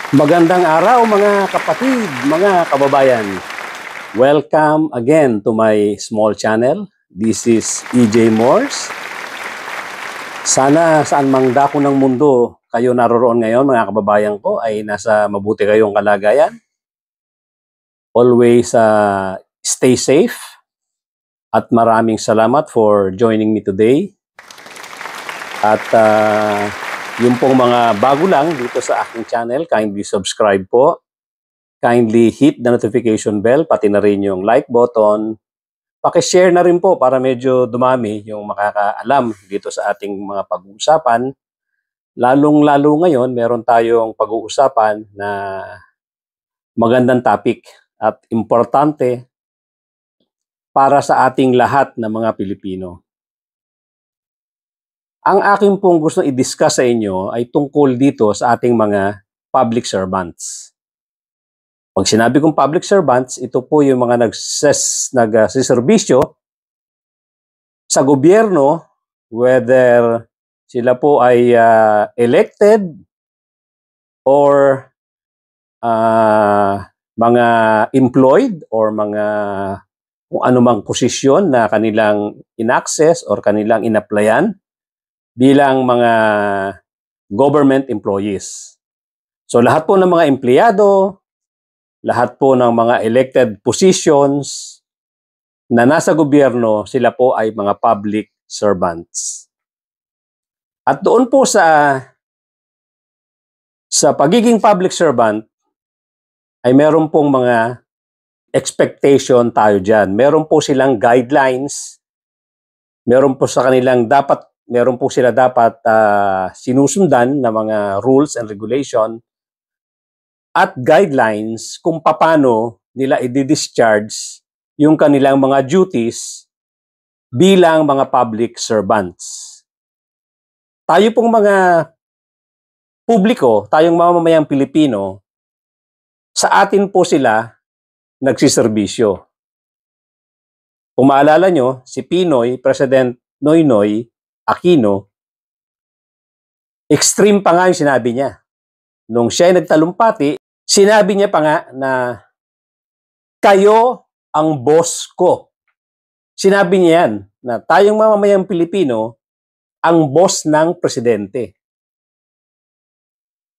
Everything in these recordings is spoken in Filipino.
Magandang araw mga kapatid, mga kababayan. Welcome again to my small channel. This is EJ Morse. Sana saan mang dako ng mundo kayo naroroon ngayon mga kababayan ko ay nasa mabuti kayong kalagayan. Always stay safe at maraming salamat for joining me today. At yung pong mga bago lang dito sa aking channel, kindly subscribe po. Kindly hit the notification bell, pati na rin yung like button. Paki-share na rin po para medyo dumami yung makakaalam dito sa ating mga pag-uusapan. Lalong-lalo ngayon, meron tayong pag-uusapan na magandang topic at importante para sa ating lahat na mga Pilipino. Ang aking pong gusto i-discuss sa inyo ay tungkol dito sa ating mga public servants. Pag sinabi kong public servants, ito po yung mga nagsiservisyo sa gobyerno, whether sila po ay elected or mga employed or mga kung anumang posisyon na kanilang in-access or kanilang in-applyan bilang mga government employees. So lahat po ng mga empleyado, lahat po ng mga elected positions na nasa gobyerno, sila po ay mga public servants. At doon po sa pagiging public servant ay meron pong mga expectation tayo dyan. Meron po silang guidelines, meron po sila dapat sinusundan na mga rules and regulation at guidelines kung paano nila i-discharge yung kanilang mga duties bilang mga public servants. Tayo pong mga publiko, tayong mamamayang Pilipino, sa atin po sila nagsiservisyo. Kung maalala nyo, si President Noynoy Aquino, extreme pa nga yung sinabi niya. Nung siya ay nagtalumpati, sinabi niya pa nga na kayo ang boss ko. Sinabi niya yan na tayong mamamayang Pilipino ang boss ng presidente.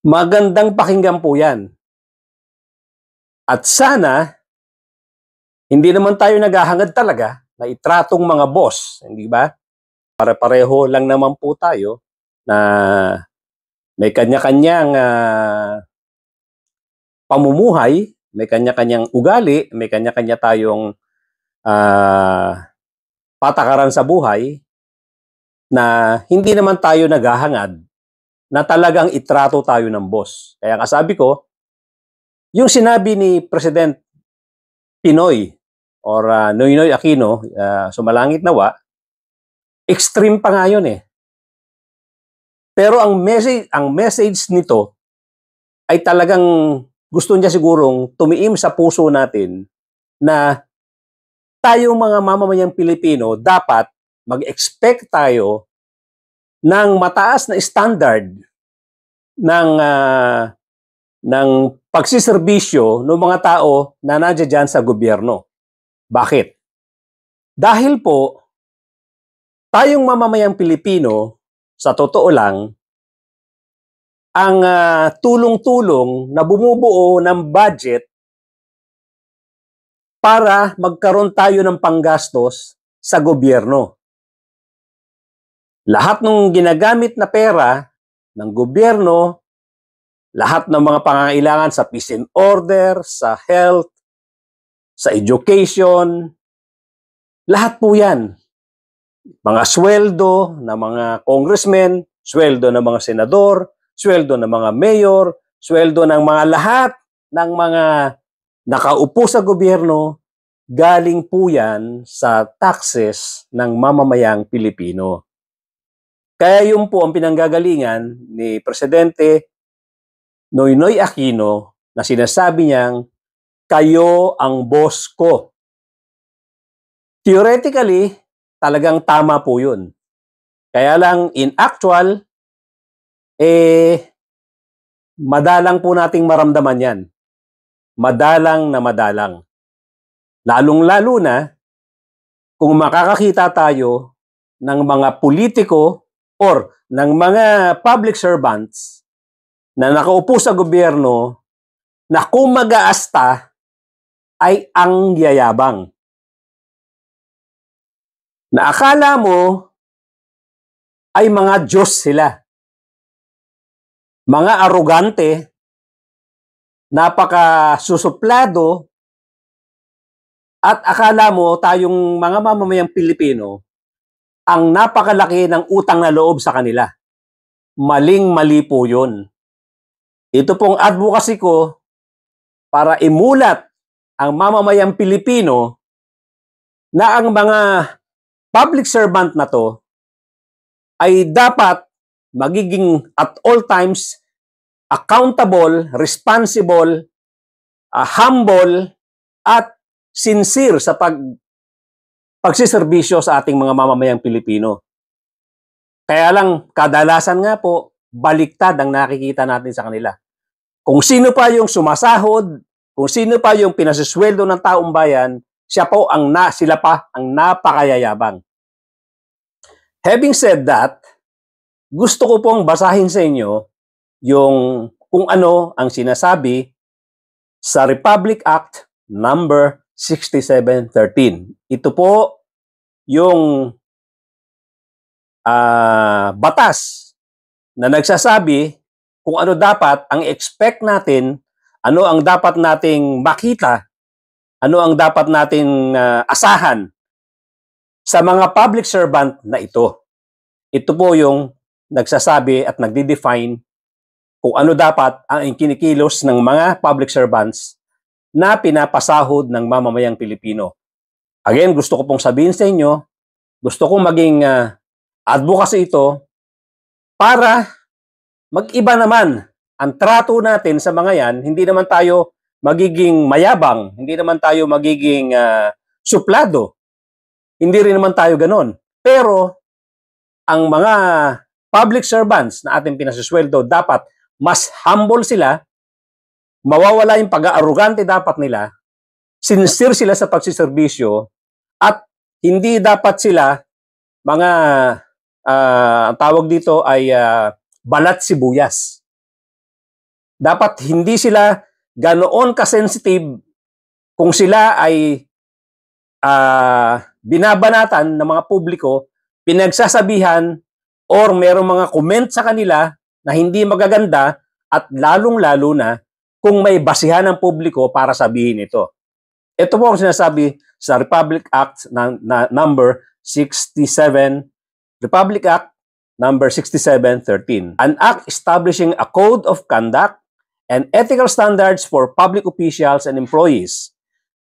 Magandang pakinggan po yan. At sana, hindi naman tayo naghahangad talaga na itratong mga boss, hindi ba? Pare-pareho lang naman po tayo na may kanya-kanyang pamumuhay, may kanya-kanyang ugali, may kanya-kanya tayong patakaran sa buhay na hindi naman tayo naghahangad na talagang itrato tayo ng boss. Kaya kasabi ko, yung sinabi ni President Pinoy or Noynoy Aquino, sumalangit nawa, extreme pa nga yun eh. Pero ang message nito ay talagang gusto niya sigurong tumiim sa puso natin na tayong mga mamamayang Pilipino dapat mag-expect tayo ng mataas na standard ng pagsiservisyo ng mga tao na nandiyan sa gobyerno. Bakit? Dahil po, tayong mamamayang Pilipino, sa totoo lang, ang tulong-tulong na bumubuo ng budget para magkaroon tayo ng panggastos sa gobyerno. Lahat ng ginagamit na pera ng gobyerno, lahat ng mga pangangailangan sa peace and order, sa health, sa education, lahat po yan. Mga sweldo ng mga congressmen, sweldo ng mga senador, sweldo ng mga mayor, sweldo ng mga lahat ng mga nakaupo sa gobyerno, galing po yan sa taxes ng mamamayang Pilipino. Kaya yun po ang pinanggagalingan ni Presidente Noynoy Aquino na sinasabi niyang, kayo ang boss ko. Theoretically, talagang tama po yun. Kaya lang, in actual, madalang po nating maramdaman yan. Madalang na madalang. Lalong-lalo na kung makakakita tayo ng mga politiko or ng mga public servants na nakaupo sa gobyerno na kung mag-aasta ay ang yayabang. Na akala mo ay mga Diyos sila. Mga arogante, napaka-susuplado, at akala mo tayong mga mamamayang Pilipino ang napakalaki ng utang na loob sa kanila. Maling-mali po yun. Ito pong advocacy ko para imulat ang mamamayang Pilipino na ang mga public servant na to ay dapat magiging at all times accountable, responsible, humble, at sincere sa pagsiservisyo sa ating mga mamamayang Pilipino. Kaya lang, kadalasan nga po, baliktad ang nakikita natin sa kanila. Kung sino pa yung sumasahod, kung sino pa yung pinasisweldo ng taong bayan, sila pa ang napakayayabang. Having said that, gusto ko pong basahin sa inyo yung kung ano ang sinasabi sa Republic Act number 6713. Ito po yung batas na nagsasabi kung ano dapat ang expect natin, ano ang dapat nating makita, ano ang dapat nating asahan sa mga public servant na ito. Ito po yung nagsasabi at nagde-define kung ano dapat ang kinikilos ng mga public servants na pinapasahod ng mamamayang Pilipino. Again, gusto ko pong sabihin sa inyo, gusto kong maging advocacy ito para mag-iba naman ang trato natin sa mga yan. Hindi naman tayo magiging mayabang, hindi naman tayo magiging suplado, hindi rin naman tayo ganon. Pero ang mga public servants na ating pinasisweldo, dapat mas humble sila, mawawala yung pag-aarugante dapat nila, sincere sila sa pagsiservisyo, at hindi dapat sila mga, ang tawag dito ay balat sibuyas. Dapat hindi sila ganoon ka-sensitive kung sila ay binabanatan ng mga publiko, pinagsasabihan, or merong mga comment sa kanila na hindi magaganda, at lalong-lalo na kung may basihan ng publiko para sabihin ito. Ito po ang sinasabi sa Republic Act number 67, Republic Act number 6713. An act establishing a code of conduct and ethical standards for public officials and employees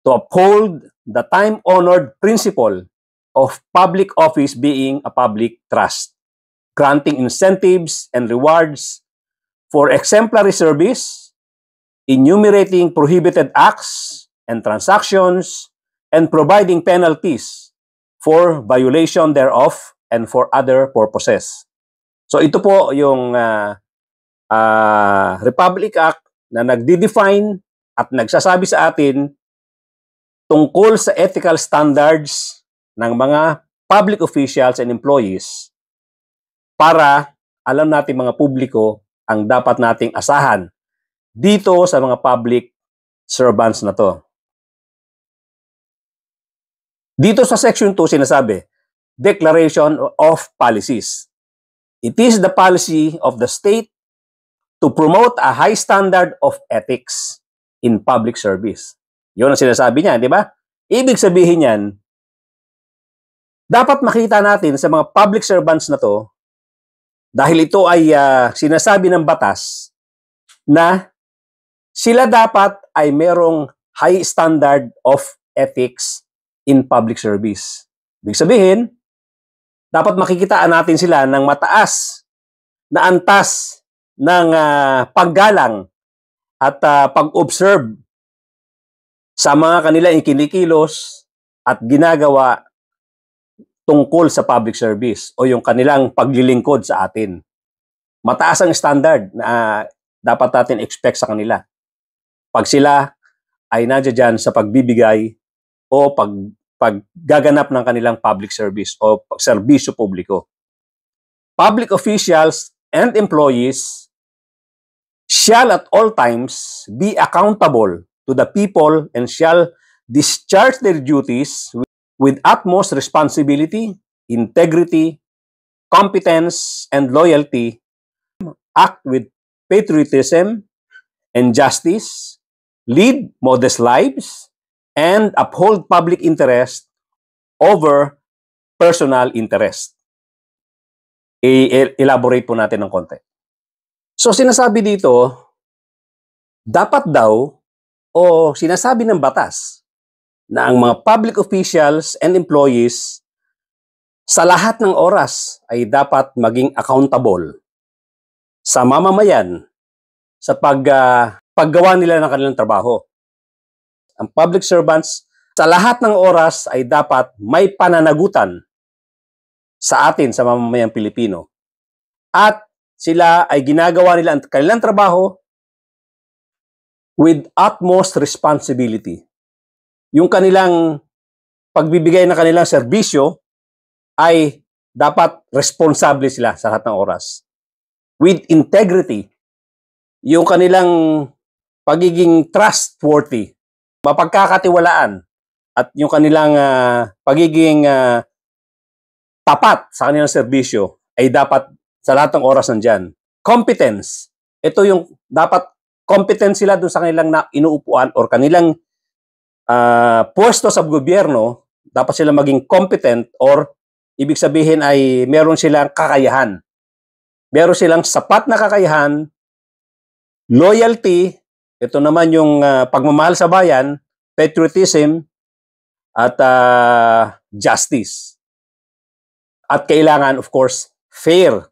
to uphold the time-honored principle of public office being a public trust, granting incentives and rewards for exemplary service, enumerating prohibited acts and transactions, and providing penalties for violation thereof and for other purposes. So ito po yung Republic Act na nagde-define at nagsasabi sa atin tungkol sa ethical standards ng mga public officials and employees para alam natin mga publiko ang dapat nating asahan dito sa mga public servants na to. Dito sa Section 2 sinasabi, Declaration of Policies. It is the policy of the state to promote a high standard of ethics in public service. Yun ang sinasabi niya, di ba? Ibig sabihin yan, dapat makita natin sa mga public servants na to, dahil ito ay sinasabi ng batas, na sila dapat ay merong high standard of ethics in public service. Ibig sabihin, dapat makikitaan natin sila ng mataas na antas ng paggalang at pag-observe sa mga kanila ikinikilos at ginagawa tungkol sa public service o yung kanilang paglilingkod sa atin. Mataas ang standard na dapat natin expect sa kanila pag sila ay nandiyan dyan sa pagbibigay o paggaganap ng kanilang public service o serbisyo publiko. Public officials and employees shall at all times be accountable to the people and shall discharge their duties with utmost responsibility, integrity, competence, and loyalty, act with patriotism and justice, lead modest lives, and uphold public interest over personal interest. I-elaborate po natin ng konti. So sinasabi dito, dapat daw o sinasabi ng batas na ang mga public officials and employees sa lahat ng oras ay dapat maging accountable sa mamamayan sa paggawa nila ng kanilang trabaho. Ang public servants sa lahat ng oras ay dapat may pananagutan sa atin, sa mamamayang Pilipino. At sila ay ginagawa nila ang kanilang trabaho with utmost responsibility. Yung kanilang pagbibigay ng kanilang serbisyo ay dapat responsable sila sa lahat ng oras. With integrity, yung kanilang pagiging trustworthy, mapagkakatiwalaan, at yung kanilang pagiging tapat sa kanilang serbisyo ay dapat sa lahat ng oras nandyan. Competence, ito yung dapat competent sila dun sa kanilang inuupuan or kanilang pwesto sa gobyerno, dapat sila maging competent or ibig sabihin ay meron silang kakayahan. Meron silang sapat na kakayahan, loyalty, ito naman yung pagmamahal sa bayan, patriotism, at justice. At kailangan, of course, fair.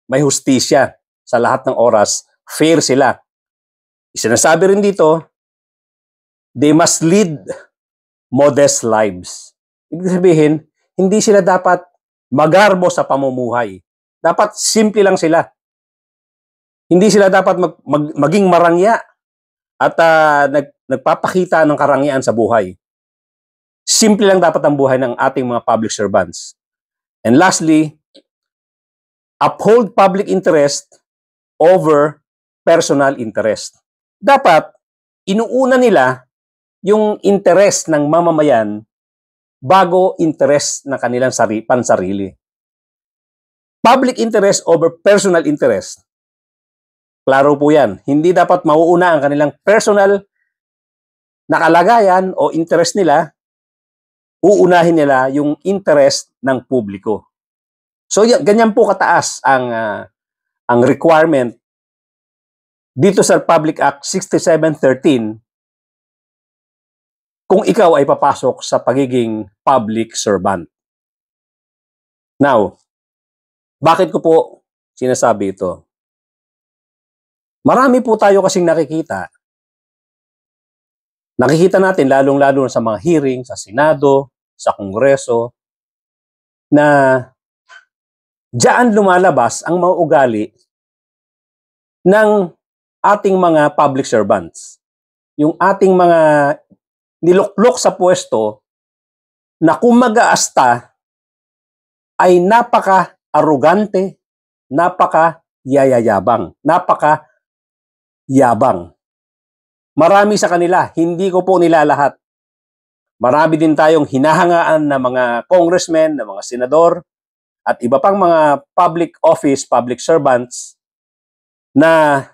May hustisya sa lahat ng oras. Fair sila. Sinasabi rin dito, they must lead modest lives. Ibig sabihin, hindi sila dapat magarbo sa pamumuhay. Dapat simple lang sila. Hindi sila dapat maging marangya at nagpapakita ng karangyaan sa buhay. Simple lang dapat ang buhay ng ating mga public servants. And lastly, uphold public interest over personal interest. Dapat, inuuna nila yung interest ng mamamayan bago interest ng kanilang pansarili. Public interest over personal interest. Klaro po yan. Hindi dapat mauuna ang kanilang personal na kalagayan o interest nila, uunahin nila yung interest ng publiko. So, ganyan po kataas ang requirement dito sa Public Act 6713 kung ikaw ay papasok sa pagiging public servant. Now, bakit ko po sinasabi ito? Marami po tayo kasing nakikita. Nakikita natin lalong-lalo sa mga hearing, sa Senado, sa Kongreso, na diyan lumalabas ang mga ugali ng ating mga public servants. Yung ating mga niluklok sa pwesto na kung mag-aasta ay napaka-arugante, napaka-yayabang, napaka-yabang. Marami sa kanila, hindi ko po nila lahat. Marami din tayong hinahangaan na mga congressmen, na mga senador, at iba pang mga public office, public servants na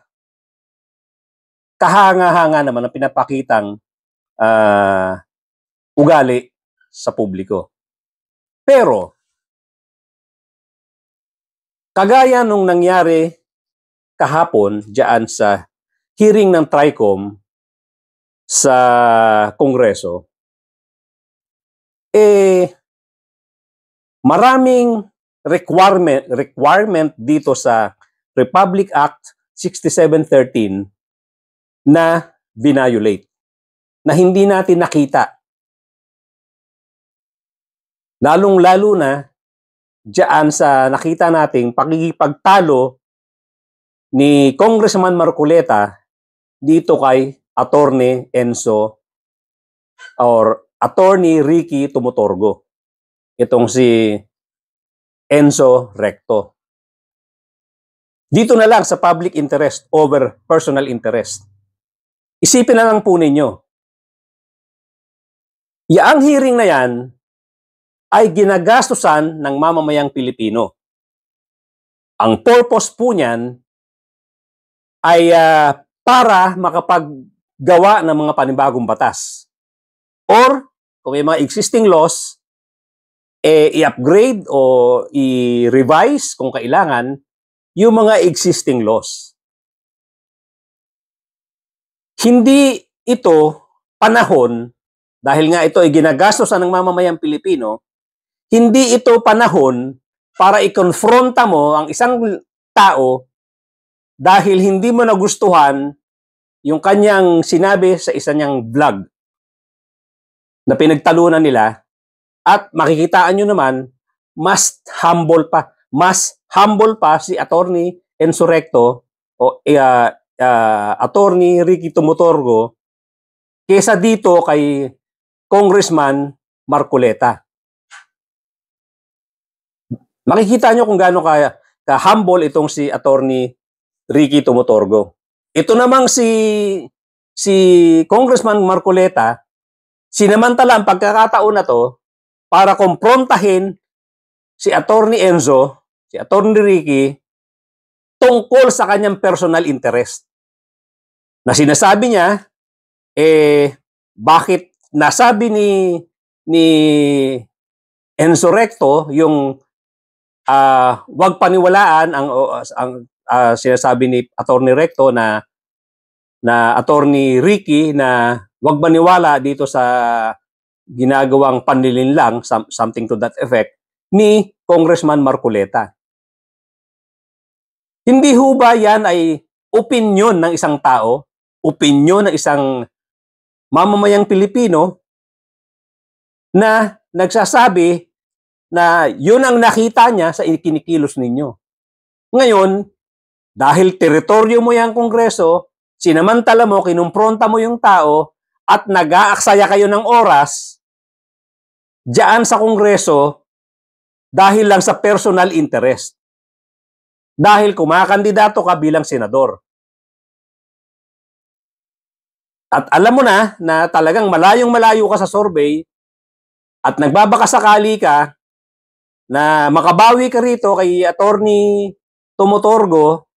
kahanga-hanga naman ang pinapakitang ugali sa publiko. Pero, kagaya nung nangyari kahapon diyan sa hearing ng TRICOM sa Kongreso, maraming requirement dito sa Republic Act 6713 na violate, na hindi natin nakita. Lalong-lalo na diyan sa nakita nating pakikipagtalo ni Congressman Marcoleta dito kay Attorney Enzo or Attorney Ricky Tumutorgo. Itong si Enzo Recto. Dito na lang sa public interest over personal interest. Isipin na lang po ninyo. Yaang hearing na yan ay ginagastusan ng mamamayang Pilipino. Ang purpose po niyan ay para makapaggawa ng mga panibagong batas. Or kung may mga existing laws, i-upgrade o i-revise kung kailangan yung mga existing laws. Hindi ito panahon, dahil nga ito ay ginagastosan ng mamamayang Pilipino, hindi ito panahon para i-confronta mo ang isang tao dahil hindi mo nagustuhan yung kanyang sinabi sa isa niyang vlog na pinagtalunan nila, at makikitaan nyo naman, mas humble pa si Attorney Enzo Recto o Attorney Ricky Tumutorgo kesa dito kay Congressman Marcoleta. Makikita nyo kung gaano ka-humble itong si Attorney Ricky Tumutorgo. Ito namang si Congressman Marcoleta, sinamantala ang pagkakataon na to para kumprontahin si Attorney Enzo, si Attorney Ricky, tungkol sa kanyang personal interest. Na sinasabi niya, bakit nasabi ni Enzo Recto yung wag paniwalaan ang sinasabi ni Attorney Recto na Attorney Ricky na wag maniwala dito sa ginagawang panlilinlang, something to that effect, ni Congressman Marcoleta. Hindi ho ba yan ay opinyon ng isang tao, opinyon ng isang mamamayang Pilipino na nagsasabi na yun ang nakita niya sa ikinikilos ninyo? Ngayon, dahil teritoryo mo yung Kongreso, sinamantala mo, kinumpronta mo yung tao, at nag-aaksaya kayo ng oras diyan sa Kongreso dahil lang sa personal interest. Dahil kumakandidato ka bilang senador. At alam mo na talagang malayong-malayo ka sa survey at nagbabakasakali ka na makabawi ka rito kay Attorney Tumutorgo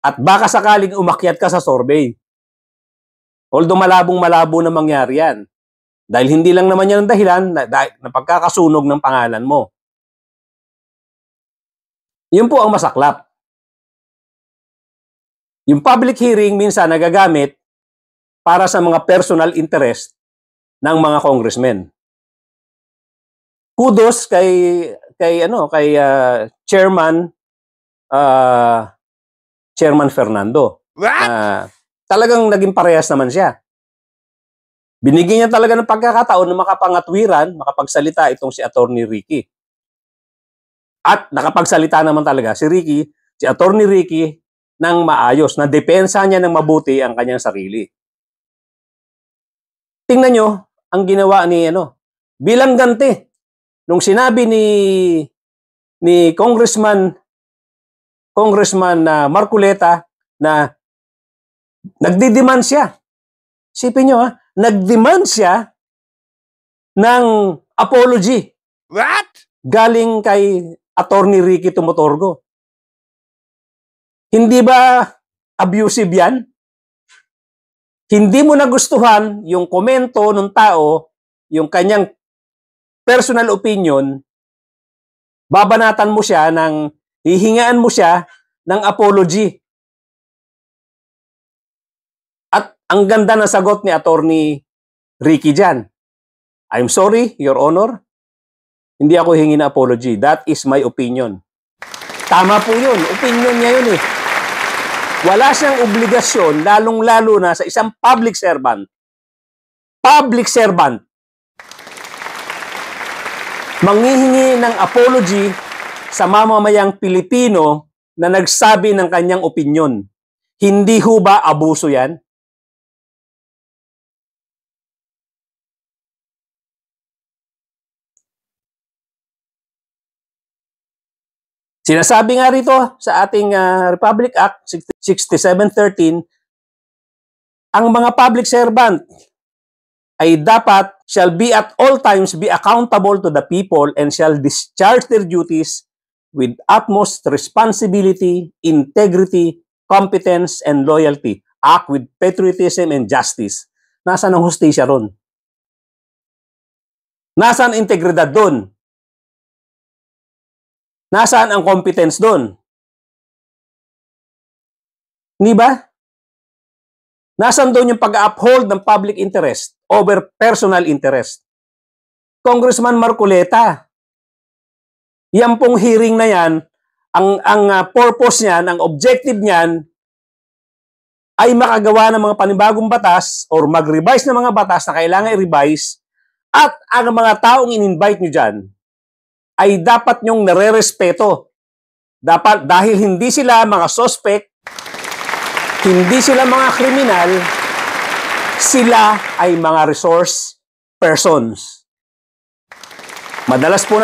at baka sakaling umakyat ka sa survey. Although malabong-malabo na mangyari yan. Dahil hindi lang naman yan ang dahilan na pagkakasunog ng pangalan mo. Yun po ang masaklap. Yung public hearing minsan nagagamit para sa mga personal interest ng mga congressmen. Kudos kay Chairman Fernando. Talagang naging parehas naman siya. Binigyan niya talaga ng pagkakataon na makapangatwiran, makapagsalita itong si Attorney Ricky. At nakapagsalita naman talaga si Attorney Ricky, ng maayos, na depensa niya ng mabuti ang kanyang sarili. Tingnan nyo ang ginawa bilang ganti nung sinabi ni Congressman Marcoleta na nagdi-demand siya. Isipin nyo nag-demand siya ng apology. What? Galing kay Attorney Ricky Tumutorgo. Hindi ba abusive yan? Hindi mo nagustuhan yung komento ng tao, yung kanyang personal opinion, babanatan mo siya hihingaan mo siya ng apology. At ang ganda ng sagot ni Attorney Ricky dyan. I'm sorry, Your Honor. Hindi ako hingi na apology. That is my opinion. Tama po yun. Opinion niya yun eh. Wala siyang obligasyon, lalong-lalo na sa isang public servant. Public servant. Manghihingi ng apology sa mamamayang Pilipino na nagsabi ng kanyang opinyon. Hindi ho ba abuso yan? Sinasabi nga rito sa ating Republic Act 6713, ang mga public servant ay dapat shall be at all times be accountable to the people and shall discharge their duties with utmost responsibility, integrity, competence, and loyalty. Act with patriotism and justice. Nasaan ang hustisya ron? Nasaan ang integridad doon? Nasaan ang competence doon? Di ba? Nasaan doon yung pag-uphold ng public interest over personal interest? Congressman Marcoleta, yan pong hearing na yan, ang purpose niyan, ang objective niyan, ay makagawa ng mga panibagong batas or mag-revise ng mga batas na kailangan i-revise, at ang mga taong in-invite nyo dyan ay dapat nyong nare-respeto. Dapat, dahil hindi sila mga suspect, hindi sila mga kriminal, sila ay mga resource persons. Madalas po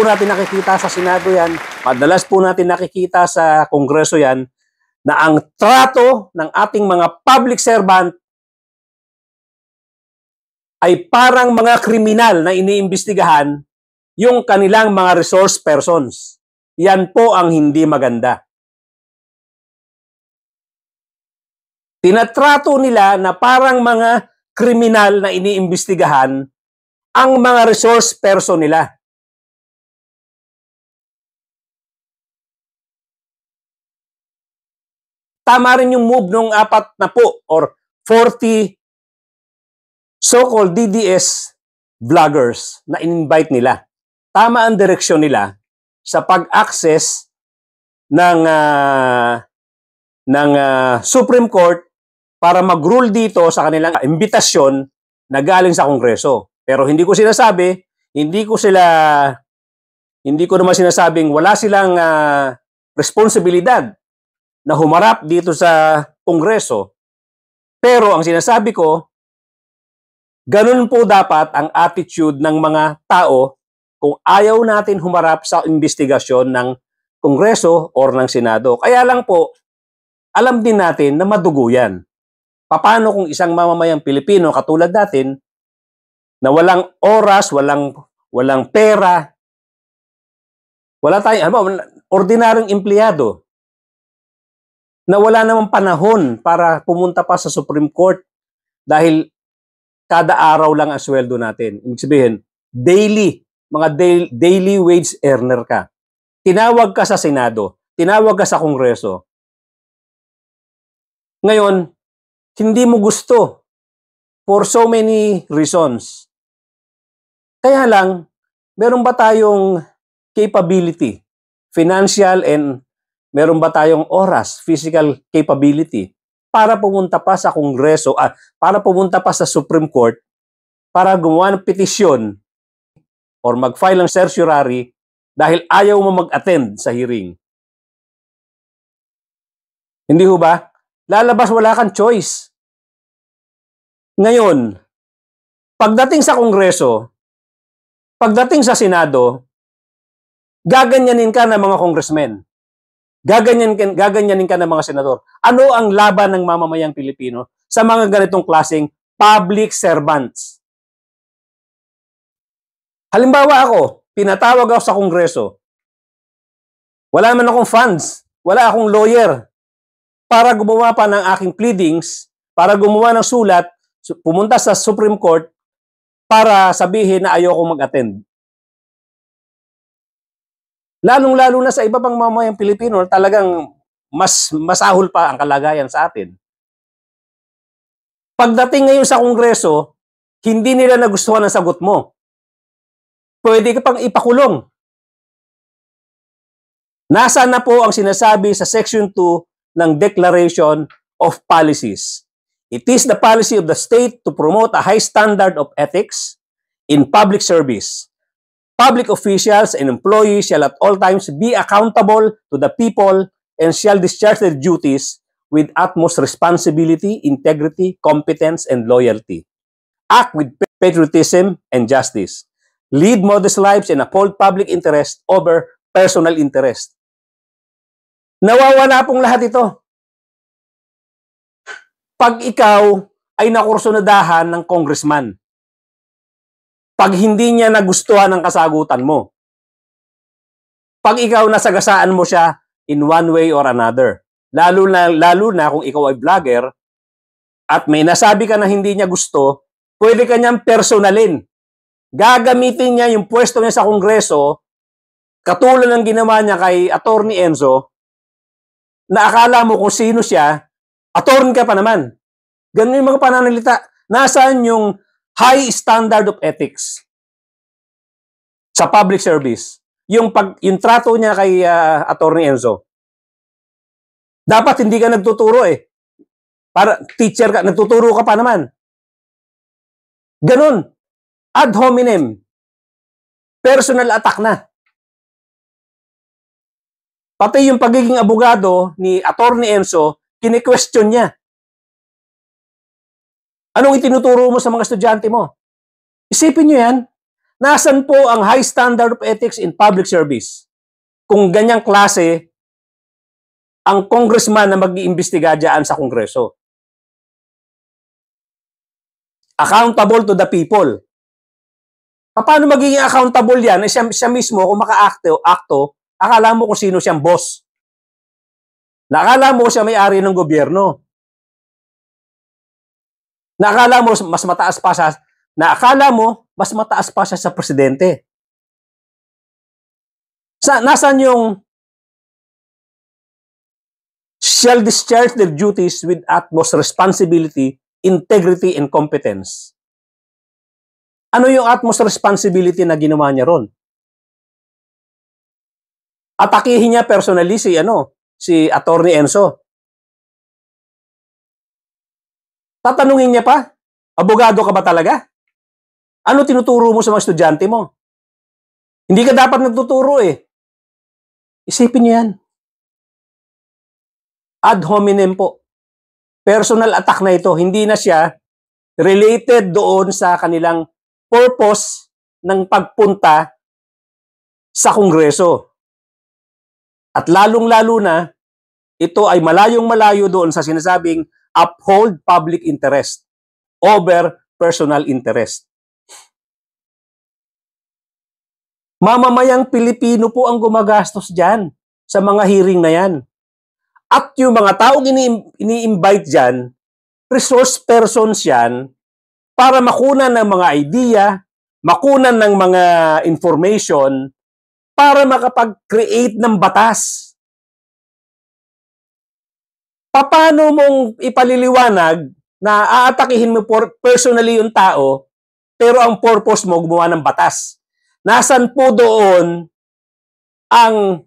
natin nakikita sa Senado yan, madalas po natin nakikita sa Kongreso yan, na ang trato ng ating mga public servant ay parang mga kriminal na iniimbestigahan yung kanilang mga resource persons. Yan po ang hindi maganda. Tinatrato nila na parang mga kriminal na iniimbestigahan ang mga resource person nila. Tama rin yung move ng 40 or 40 so-called DDS vloggers na in-invite nila. Tama ang direksyon nila sa pag-access ng Supreme Court para mag-rule dito sa kanilang imbitasyon na galing sa Kongreso. Pero hindi ko naman sinasabing wala silang responsibilidad na humarap dito sa Kongreso. Pero ang sinasabi ko, ganun po dapat ang attitude ng mga tao kung ayaw natin humarap sa investigasyon ng Kongreso or ng Senado. Kaya lang po, alam din natin na madugo yan. Paano kung isang mamamayang Pilipino katulad natin na walang oras, walang pera, wala tayong ordinaryong empleyado na wala namang panahon para pumunta pa sa Supreme Court dahil kada araw lang ang sweldo natin. Ibig sabihin, daily wage earner ka. Tinawag ka sa Senado, tinawag ka sa Kongreso. Ngayon, hindi mo gusto for so many reasons. Kaya lang, meron ba tayong capability, financial and meron ba tayong oras, physical capability para pumunta pa sa Kongreso, para pumunta pa sa Supreme Court para gumawa ng petisyon or mag-file ng certiorari dahil ayaw mo mag-attend sa hearing? Hindi ho ba? Lalabas, wala kang choice. Ngayon, pagdating sa Kongreso, pagdating sa Senado, gaganyanin ka ng mga congressmen. Gaganyanin ka ng mga senador. Ano ang laban ng mamamayang Pilipino sa mga ganitong klaseng public servants? Halimbawa ako, pinatawag ako sa Kongreso. Wala man akong funds, wala akong lawyer para gumawa pa ng aking pleadings, para gumawa ng sulat, pumunta sa Supreme Court para sabihin na ayoko mag-attend. Lalong-lalo na sa iba pang mamamayang Pilipino, talagang mas masahol pa ang kalagayan sa atin. Pagdating ngayon sa Kongreso, hindi nila nagustuhan ang sagot mo. Pwede ka pang ipakulong. Nasaan na po ang sinasabi sa Section 2 ng Declaration of Policies? It is the policy of the state to promote a high standard of ethics in public service, Public officials and employees shall at all times be accountable to the people and shall discharge their duties with utmost responsibility, integrity, competence, and loyalty. Act with patriotism and justice. Lead modest lives and uphold public interest over personal interest. Nawawala pong lahat ito. Pag ikaw ay nakursunadahan ng congressman, pag hindi niya nagustuhan ang kasagutan mo, pag ikaw nasagasaan mo siya in one way or another, lalo na kung ikaw ay vlogger at may nasabi ka na hindi niya gusto, pwede ka niyang personalin. Gagamitin niya yung pwesto niya sa Kongreso, katulad ng ginawa niya kay Atty. Enzo, na akala mo kung sino siya, attorney ka pa naman. Ganun yung mga pananalita. Nasaan yung high standard of ethics sa public service? Yung trato niya kay Atty. Enzo. Dapat hindi ka nagtuturo eh. Para teacher ka, nagtuturo ka pa naman. Ganun. Ad hominem. Personal attack na. Pati yung pagiging abogado ni Atty. Enzo, kini-question niya. Anong itinuturo mo sa mga estudyante mo? Isipin nyo yan. Nasaan po ang high standard of ethics in public service? Kung ganyang klase ang congressman na mag-iimbestiga dyan sa Kongreso. Accountable to the people. Paano magiging accountable yan? Siya mismo, kung maka-akto, akala mo kung sino siyang boss. Nakala mo siya may-ari ng gobyerno. Nakala mo mas mataas pa siya sa presidente. Nasaan yung shall discharge their duties with utmost responsibility, integrity, and competence? Ano yung utmost responsibility na ginawa niya ron? Atakihin niya personally si Atty. Enzo. Tatanungin niya pa, abogado ka ba talaga? Ano tinuturo mo sa mga estudyante mo? Hindi ka dapat nagtuturo eh. Isipin niyo yan. Ad hominem po. Personal attack na ito. Hindi na siya related doon sa kanilang purpose ng pagpunta sa Kongreso. At lalong-lalo na, ito ay malayong-malayo doon sa sinasabing uphold public interest over personal interest. Mamamayang Pilipino po ang gumagastos dyan sa mga hearing na yan. At yung mga taong ini-invite dyan, resource persons yan para makunan ng mga idea, makunan ng mga information para makapag-create ng batas. Paano mong ipaliliwanag na aatakihin mo personally yung tao, pero ang purpose mo gumawa ng batas? Nasaan po doon ang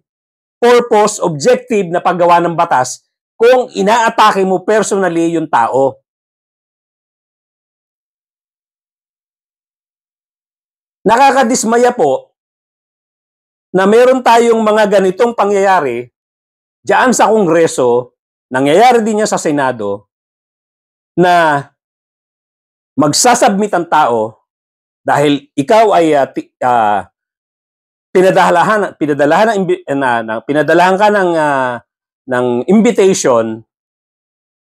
purpose, objective na paggawa ng batas kung inaatake mo personally yung tao? Nakakadismaya po na meron tayong mga ganitong pangyayari diyan sa Kongreso. Nangyayari din niya sa Senado na magsasubmit ang tao dahil ikaw ay pinadalahan ka ng invitation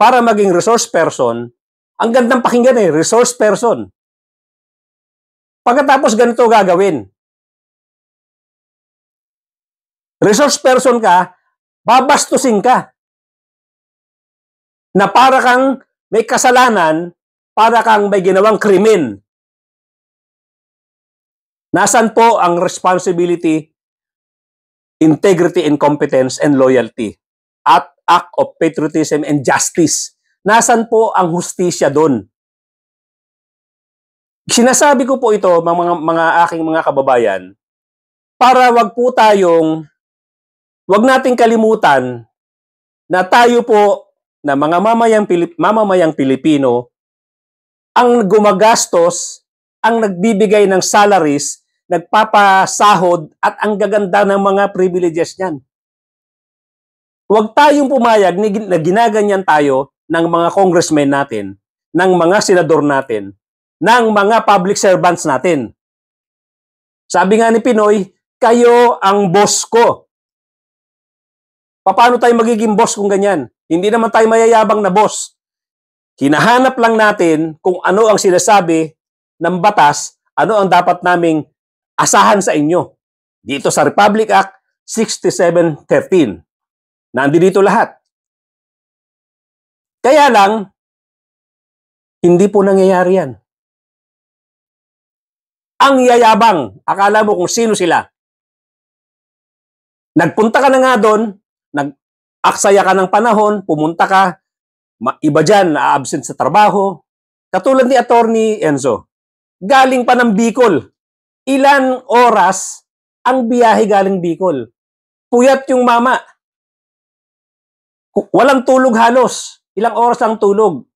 para maging resource person. Ang gandang pakinggan eh, resource person. Pagkatapos ganito gagawin. Resource person ka, babastusin ka. Na para kang may kasalanan, para kang may ginawang krimen. Nasaan po ang responsibility, integrity and competence and loyalty? At act of patriotism and justice. Nasaan po ang hustisya doon? Sinasabi ko po ito, mga aking mga kababayan, para wag nating kalimutan na tayo po na mga mamamayang Pilipino ang gumagastos, ang nagbibigay ng salaries nagpapasahod at ang gaganda ng mga privileges niyan. Huwag tayong pumayag na ginaganyan tayo ng mga congressmen natin, ng mga senador natin, ng mga public servants natin. Sabi nga ni Pinoy, kayo ang boss ko. Paano tayo magiging boss kung ganyan? Hindi naman tayo mayayabang na boss. Hinahanap lang natin kung ano ang sinasabi ng batas, ano ang dapat naming asahan sa inyo. Dito sa Republic Act 6713. Nandito lahat. Kaya lang, hindi po nangyayari yan. Ang yayabang, akala mo kung sino sila. Nagpunta ka na nga doon, nag-aksaya ka ng panahon, pumunta ka, iba dyan, na-absent sa trabaho. Katulad ni Attorney Enzo, galing pa ng Bicol. Ilan oras ang biyahe galing Bicol? Puyat yung mama. Walang tulog halos. Ilang oras ang tulog.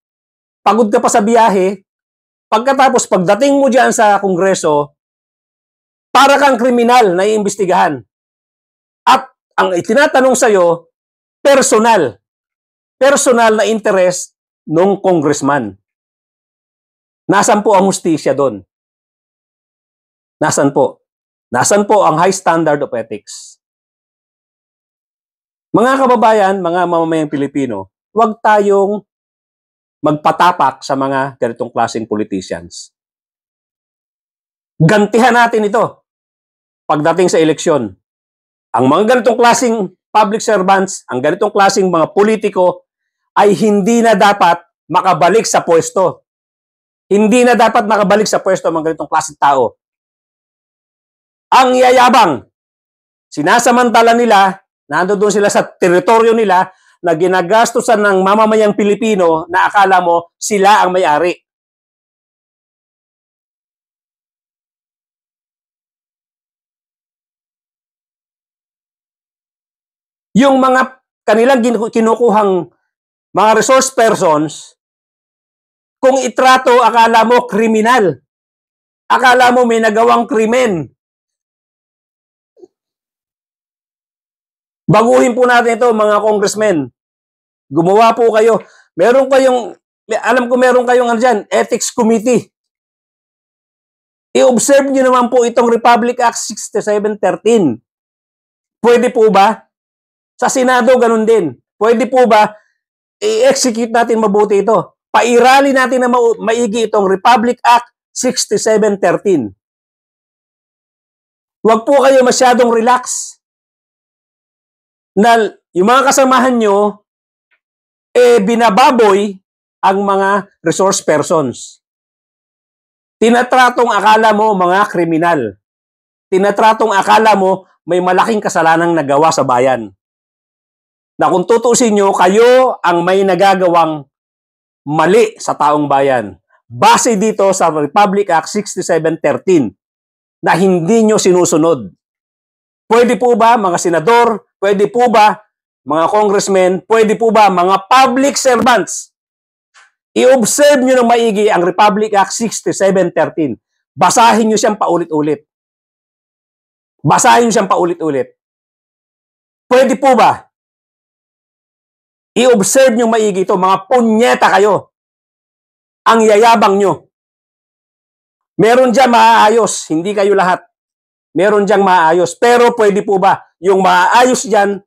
Pagod ka pa sa biyahe. Pagkatapos, pagdating mo dyan sa Kongreso, para kang kriminal na iimbestigahan. At ang itinatanong sa'yo, personal. Personal na interest ng congressman. Nasaan po ang hustisya doon? Nasaan po? Nasaan po ang high standard of ethics? Mga kababayan, mga mamamayang Pilipino, huwag tayong magpatapak sa mga ganitong klaseng politicians. Gantihan natin ito pagdating sa eleksyon. Ang mga ganitong klaseng public servants, ang ganitong klaseng mga politiko ay hindi na dapat makabalik sa pwesto. Hindi na dapat makabalik sa pwesto ang mga ganitong klaseng tao. Ang yayabang, sinasamantala nila, nandoon sila sa teritoryo nila, na ginagastusan ng mamamayang Pilipino na akala mo sila ang may-ari. Yung mga kanilang kinukuhang mga resource persons, kung itrato, akala mo kriminal. Akala mo may nagawang krimen. Baguhin po natin ito, mga congressmen. Gumawa po kayo. Alam ko meron kayong ethics committee. I-observe nyo naman po itong Republic Act 6713. Pwede po ba? Sa Senado, ganun din. Pwede po ba i-execute natin mabuti ito? Pairali natin na maigi itong Republic Act 6713. Huwag po kayo masyadong relax. Na yung mga kasamahan nyo, binababoy ang mga resource persons. Tinatratong akala mo mga kriminal. Tinatratong akala mo may malaking kasalanang nagawa sa bayan. Na kung tutuusin nyo, kayo ang may nagagawang mali sa taong bayan. Base dito sa Republic Act 6713 na hindi nyo sinusunod. Pwede po ba mga senador? Pwede po ba mga congressmen? Pwede po ba mga public servants? I-observe nyo ng maigi ang Republic Act 6713. Basahin nyo siyang paulit-ulit. Basahin nyo siyang paulit-ulit. Pwede po ba? I-observe nyo maigi ito. Mga punyeta kayo. Ang yayabang nyo. Meron dyan maaayos. Hindi kayo lahat. Meron diyang maayos. Pero pwede po ba yung maayos dyan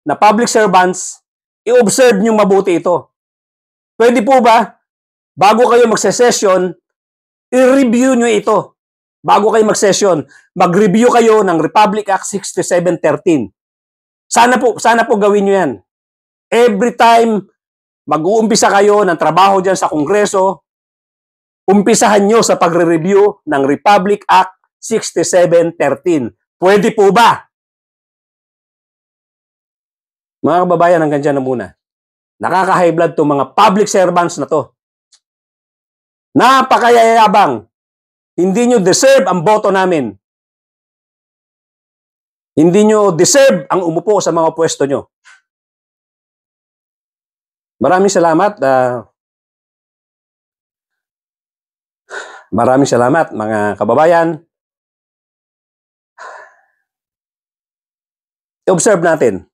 na public servants, i-observe nyo mabuti ito. Pwede po ba, bago kayo magse-session, i-review nyo ito. Bago kayo mag-session, mag-review kayo ng Republic Act 6713. Sana po gawin nyo yan. Every time mag-uumpisa kayo ng trabaho dyan sa Kongreso, umpisahan nyo sa pagre-review ng Republic Act 6713. Pwede po ba? Mga kababayan, hanggang dyan na muna. Nakaka-high blood to mga public servants na to. Napakayayabang. Hindi nyo deserve ang boto namin. Hindi nyo deserve ang umupo sa mga pwesto nyo. Maraming salamat. Maraming salamat mga kababayan. i-observe natin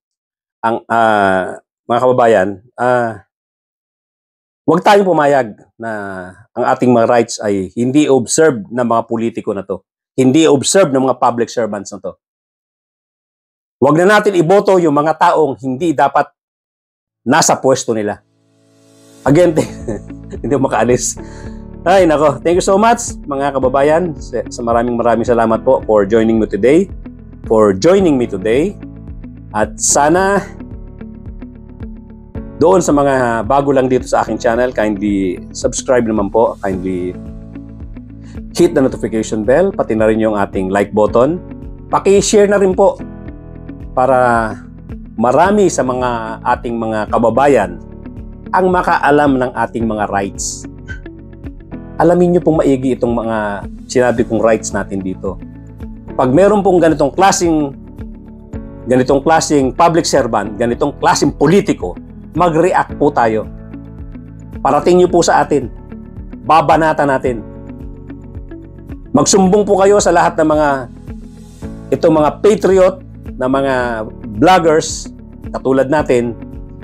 ang mga kababayan, huwag tayong pumayag na ang ating mga rights ay hindi observed ng mga politiko na to. Hindi observed ng mga public servants na to. Huwag na natin iboto yung mga taong hindi dapat nasa pwesto nila. Again, hindi mo makaalis. Ay, nako. Thank you so much, mga kababayan. Sa maraming salamat po for joining me today. At sana doon sa mga bago lang dito sa aking channel, kindly subscribe naman po. Kindly hit the notification bell, pati na rin yung ating like button. Paki-share na rin po para marami sa mga ating mga kababayan ang makaalam ng ating mga rights. Alamin nyo pong maigi itong mga sinabi kong rights natin dito. Pag meron pong ganitong klaseng public servant, ganitong klaseng politiko, mag-react po tayo. Parating nyo po sa atin. Babanatan natin. Magsumbong po kayo sa lahat ng itong mga patriot na mga vloggers katulad natin,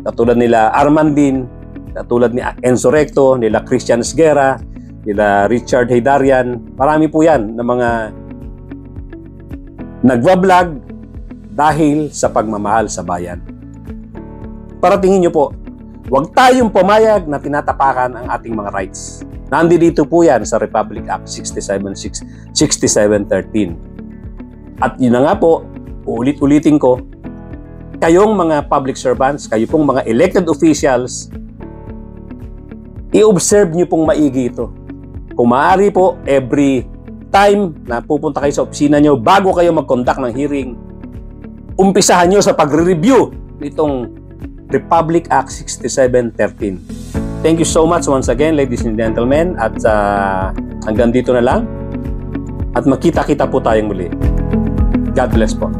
katulad nila Armandin, katulad ni Enzo Recto, nila Christian Esguerra, nila Richard Haydarian. Marami po yan na mga nagwa-vlog dahil sa pagmamahal sa bayan. Paratingin nyo po, huwag tayong pumayag na tinatapakan ang ating mga rights. Nandito po yan sa Republic Act 6713. At yun na nga po, uulit-ulitin ko, kayong mga public servants, kayo pong mga elected officials, i-observe nyo pong maigi ito. Kung maaari po, every time na pupunta kayo sa opisina nyo, bago kayo mag-conduct ng hearing, umpisahan nyo sa pagre-review nitong Republic Act 6713. Thank you so much once again, ladies and gentlemen. At hanggang dito na lang. At makita-kita po tayong muli. God bless po.